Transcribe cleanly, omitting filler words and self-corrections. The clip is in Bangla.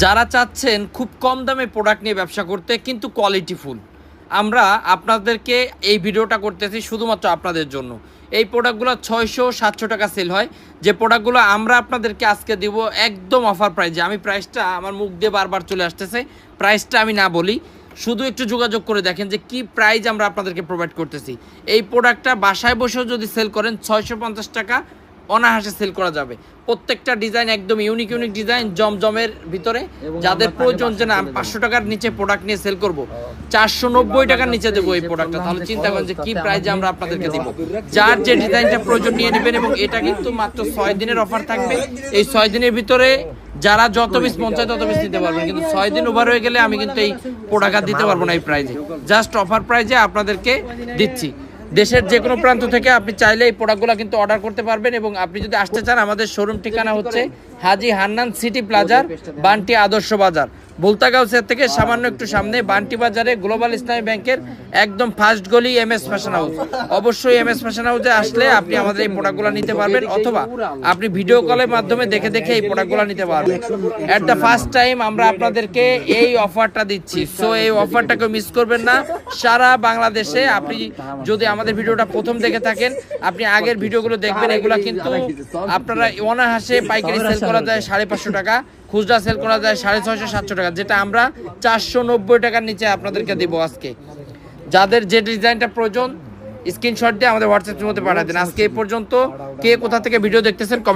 যারা চাচ্ছেন খুব কম দামে প্রোডাক্ট নিয়ে ব্যবসা করতে কিন্তু কোয়ালিটিফুল, আমরা আপনাদেরকে এই ভিডিওটা করতেছি শুধুমাত্র আপনাদের জন্য। এই প্রোডাক্টগুলো 600-700 টাকা সেল হয়, যে প্রোডাক্টগুলো আমরা আপনাদেরকে আজকে দিব একদম অফার প্রাইজে। আমি প্রাইসটা আমার মুখ দিয়ে বারবার চলে আসতেছে, প্রাইসটা আমি না বলি, শুধু একটু যোগাযোগ করে দেখেন যে কি প্রাইস আমরা আপনাদেরকে প্রোভাইড করতেছি। এই প্রোডাক্টটা বাসায় বসেও যদি সেল করেন 650 টাকা অনায়াসে সেল করা যাবে। প্রত্যেকটা ডিজাইন একদম ইউনিক ইউনিক ডিজাইন, জমজমের ভিতরে। যাদের প্রয়োজন যে না 500 টাকার নিচে প্রোডাক্ট নিয়ে সেল করব, 490 টাকার নিচে দেবো এই প্রোডাক্টটা, তাহলে চিন্তা করেন যে কি প্রাইজে আমরা আপনাদেরকে দিব। যার যে ডিজাইনটা প্রয়োজন নিয়ে নেবেন, এবং এটা কিন্তু মাত্র 6 দিনের অফার থাকবে। এই 6 দিনের ভিতরে যারা যত পিস মন চায় তত পিস নিতে পারবেন, কিন্তু 6 দিন ওভার হয়ে গেলে আমি কিন্তু এই প্রোডাক্ট দিতে পারবো না এই প্রাইজে। জাস্ট অফার প্রাইজে আপনাদেরকে দিচ্ছি। দেশের যে কোনো প্রান্ত থেকে আপনি চাইলে এই প্রোডাক্টগুলো কিন্তু অর্ডার করতে পারবেন। এবং আপনি যদি আসতে চান, আমাদের শোরুম ঠিকানা হচ্ছে হাজী হান্নান সিটি প্লাজার, বান্টি আদর্শ বাজার, বুলতাগাঁও থেকে সামান্য একটু সামনে, বান্টি বাজারে গ্লোবাল ইসলামী ব্যাংকের একদম ফার্স্ট গলি MS ফ্যাশন হাউস। অবশ্যই MS ফ্যাশন হাউসে আসলে আপনি আমাদের এই প্রোডাক্টগুলো নিতে পারবেন, অথবা আপনি ভিডিও কলের মাধ্যমে দেখে দেখে এই প্রোডাক্টগুলো নিতে পারবেন। অ্যাট দ্য ফার্স্ট টাইম আমরা আপনাদেরকে এই অফারটা দিচ্ছি, সো এই অফারটাকে মিস করবেন না। সারা বাংলাদেশে আপনি যদি আমাদের ভিডিওটা প্রথম দেখে থাকেন, আপনি আগের ভিডিওগুলো দেখবেন। এগুলা কিন্তু আপনারা অনায়াসে পাইকারি সেল করা যায় 550 টাকা, খুচরা সেল করা যায় 650-700 টাকা, যেটা আমরা 490 টাকার নিচে আপনাদেরকে দিব আজকে। যাদের যে ডিজাইনটা প্রয়োজন স্ক্রিনশট দিয়ে আমাদের হোয়াটসঅ্যাপের মধ্যে পাঠিয়ে দিন। আজকে এই পর্যন্ত। কে কোথা থেকে ভিডিও দেখতেছেন কমেন্ট